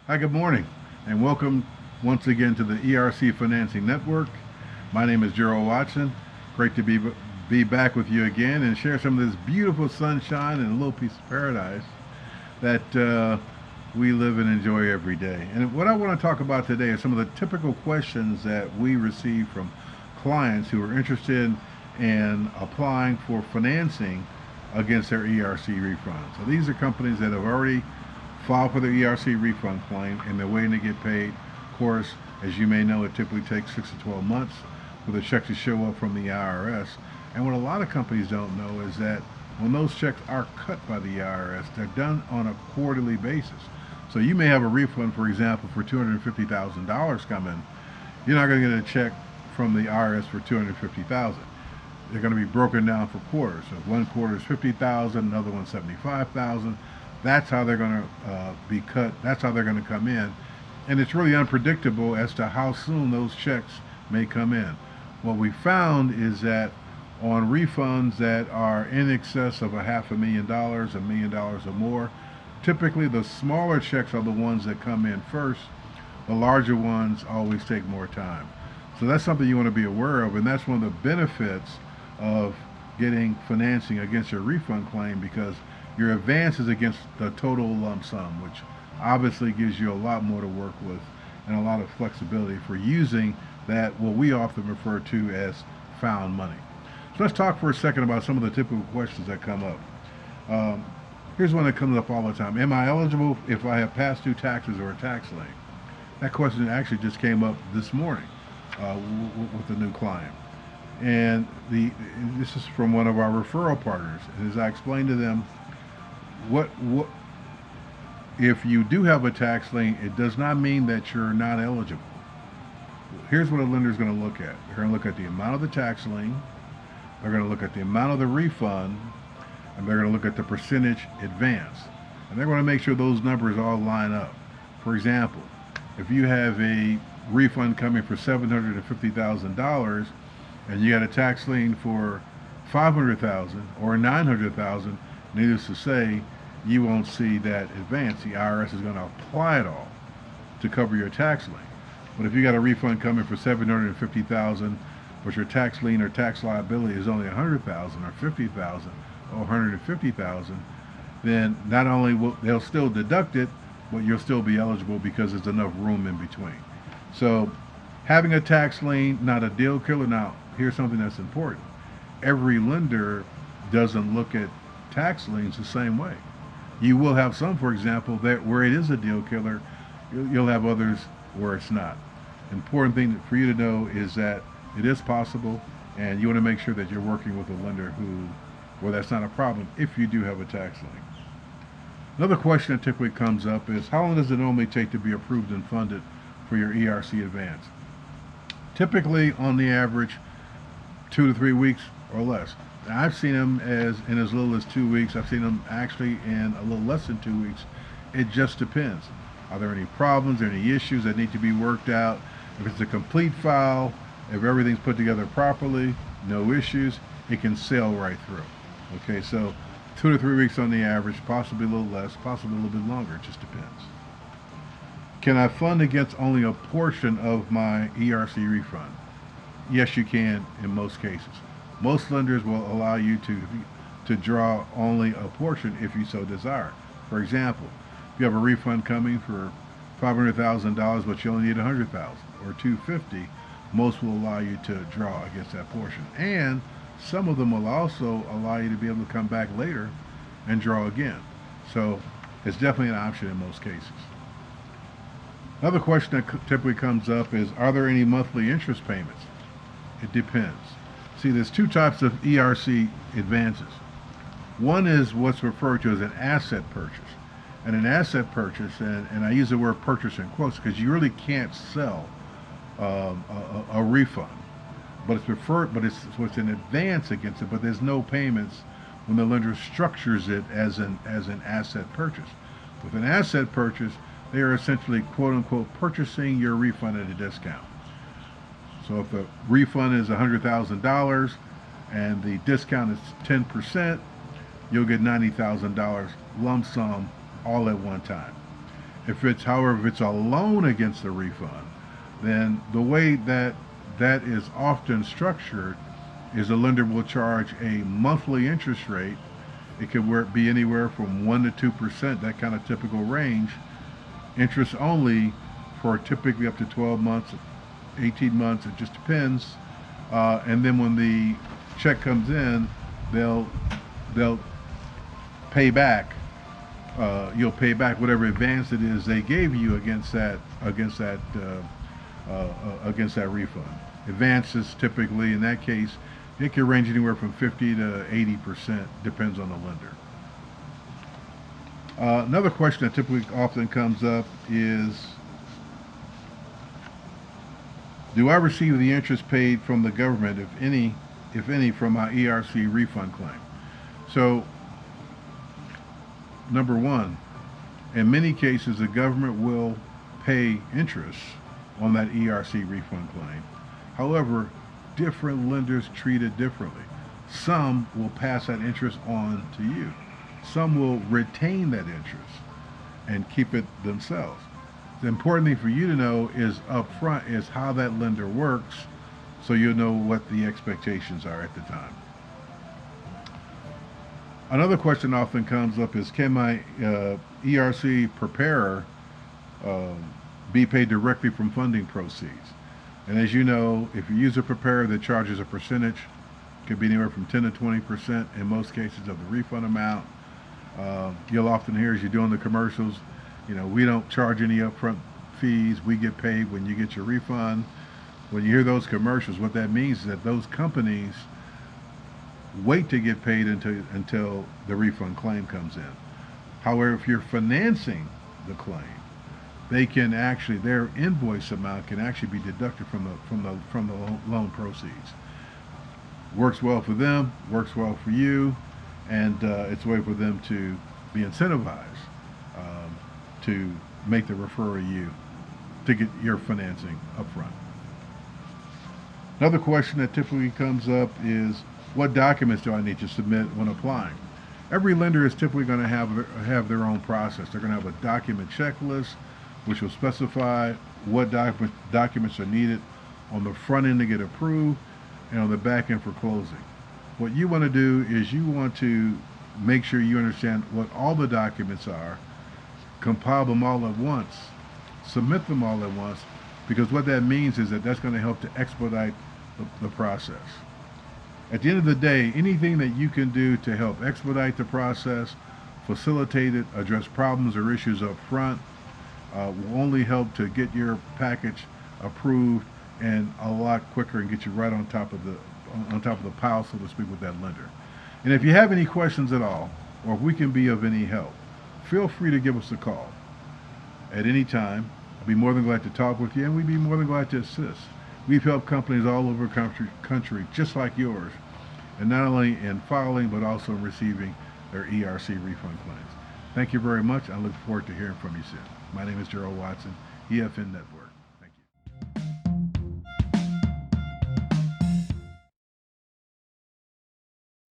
Hi, good morning, and welcome once again to the ERC Financing Network. My name is Gerald Watson. Great to be back with you again and share some of this beautiful sunshine and a little piece of paradise that we live and enjoy every day. And what I want to talk about today are some of the typical questions that we receive from clients who are interested in applying for financing against their ERC refund. So these are companies that have already filed for their ERC refund claim and they're waiting to get paid. Of course, as you may know, it typically takes 6 to 12 months for the check to show up from the IRS. And what a lot of companies don't know is that when those checks are cut by the IRS, they're done on a quarterly basis. So you may have a refund, for example, for $250,000 coming. You're not going to get a check from the IRS for $250,000. They're going to be broken down for quarters. So one quarter is $50,000, another one $75,000. That's how they're going to be cut. That's how they're going to come in. And it's really unpredictable as to how soon those checks may come in. What we found is that on refunds that are in excess of $500,000, $1 million or more, typically the smaller checks are the ones that come in first. The larger ones always take more time. So that's something you want to be aware of, and that's one of the benefits of getting financing against your refund claim, because your advance is against the total lump sum, which obviously gives you a lot more to work with and a lot of flexibility for using that, what we often refer to as found money. So let's talk for a second about some of the typical questions that come up. Here's one that comes up all the time. Am I eligible if I have past due taxes or a tax lien? That question actually just came up this morning with a new client. And this is from one of our referral partners. And as I explained to them, what if you do have a tax lien, it does not mean that you're not eligible. Here's what a lender is going to look at. They're going to look at the amount of the tax lien, they're going to look at the amount of the refund, and they're going to look at the percentage advance. And they're going to make sure those numbers all line up. For example, if you have a refund coming for $750,000 and you got a tax lien for $500,000 or $900,000, needless to say, you won't see that advance. The IRS is going to apply it all to cover your tax lien. But if you got a refund coming for $750,000, but your tax lien or tax liability is only $100,000 or $50,000 or $150,000, then not only will they'll still deduct it, but you'll still be eligible because there's enough room in between. So having a tax lien, not a deal killer. Now, here's something that's important. Every lender doesn't look at tax liens the same way. You will have some, for example, that where it is a deal killer. You'll have others where it's not. Important thing for you to know is that it is possible, and you want to make sure that you're working with a lender where that's not a problem if you do have a tax lien. Another question that typically comes up is, how long does it normally take to be approved and funded for your ERC advance? Typically, on the average, 2 to 3 weeks or less. Now, I've seen them in as little as 2 weeks. I've seen them actually in a little less than 2 weeks. It just depends. Are there any problems, any issues that need to be worked out? If it's a complete file, if everything's put together properly, no issues, it can sail right through. Okay, so 2 to 3 weeks on the average, possibly a little less, possibly a little bit longer. It just depends. Can I fund against only a portion of my ERC refund? Yes, you can in most cases. Most lenders will allow you to draw only a portion if you so desire. For example, if you have a refund coming for $500,000 but you only need $100,000 or $250,000, most will allow you to draw against that portion. And some of them will also allow you to be able to come back later and draw again. So it's definitely an option in most cases. Another question that typically comes up is, are there any monthly interest payments? It depends. See, there's two types of ERC advances. One is what's referred to as an asset purchase. And an asset purchase, and I use the word purchase in quotes because you really can't sell a refund. But it's an advance against it, but there's no payments when the lender structures it as an asset purchase. With an asset purchase, they are essentially quote unquote purchasing your refund at a discount. So if the refund is $100,000 and the discount is 10%, you'll get $90,000 lump sum all at one time. However, if it's a loan against a refund, then the way that that is often structured is the lender will charge a monthly interest rate. It could be anywhere from 1 to 2%, that kind of typical range, interest only for typically up to 12 months, 18 months, it just depends. And then when the check comes in, they'll pay back. You'll pay back whatever advance it is they gave you against that refund. Advances typically, in that case, it can range anywhere from 50 to 80%, depends on the lender. Another question that typically often comes up is, do I receive the interest paid from the government, if any, from my ERC refund claim? So, number one, in many cases, the government will pay interest on that ERC refund claim. However, different lenders treat it differently. Some will pass that interest on to you. Some will retain that interest and keep it themselves. The important thing for you to know is up front is how that lender works, so you'll know what the expectations are at the time. Another question often comes up is, can my ERC preparer be paid directly from funding proceeds? And as you know, if you use a preparer that charges a percentage, it could be anywhere from 10 to 20% in most cases of the refund amount. You'll often hear, as you're doing the commercials, we don't charge any upfront fees, we get paid when you get your refund. When you hear those commercials, what that means is that those companies wait to get paid until the refund claim comes in. However, if you're financing the claim, they can actually, their invoice amount can actually be deducted from the loan proceeds. Works well for them, works well for you, and it's a way for them to be incentivized to make the referral you to get your financing up front. Another question that typically comes up is, what documents do I need to submit when applying? Every lender is typically going to have their own process. They're going to have a document checklist, which will specify what documents are needed on the front end to get approved and on the back end for closing. What you want to do is you want to make sure you understand what all the documents are, compile them all at once, submit them all at once, because what that means is that that's going to help to expedite the process. At the end of the day, anything that you can do to help expedite the process, facilitate it, address problems or issues up front, will only help to get your package approved and a lot quicker and get you right on top of the pile, so to speak, with that lender. And if you have any questions at all, or if we can be of any help, feel free to give us a call at any time. I'll be more than glad to talk with you, and we'd be more than glad to assist. We've helped companies all over the country just like yours, and not only in filing but also in receiving their ERC refund claims. Thank you very much. I look forward to hearing from you soon. My name is Gerald Watson, EFN Network.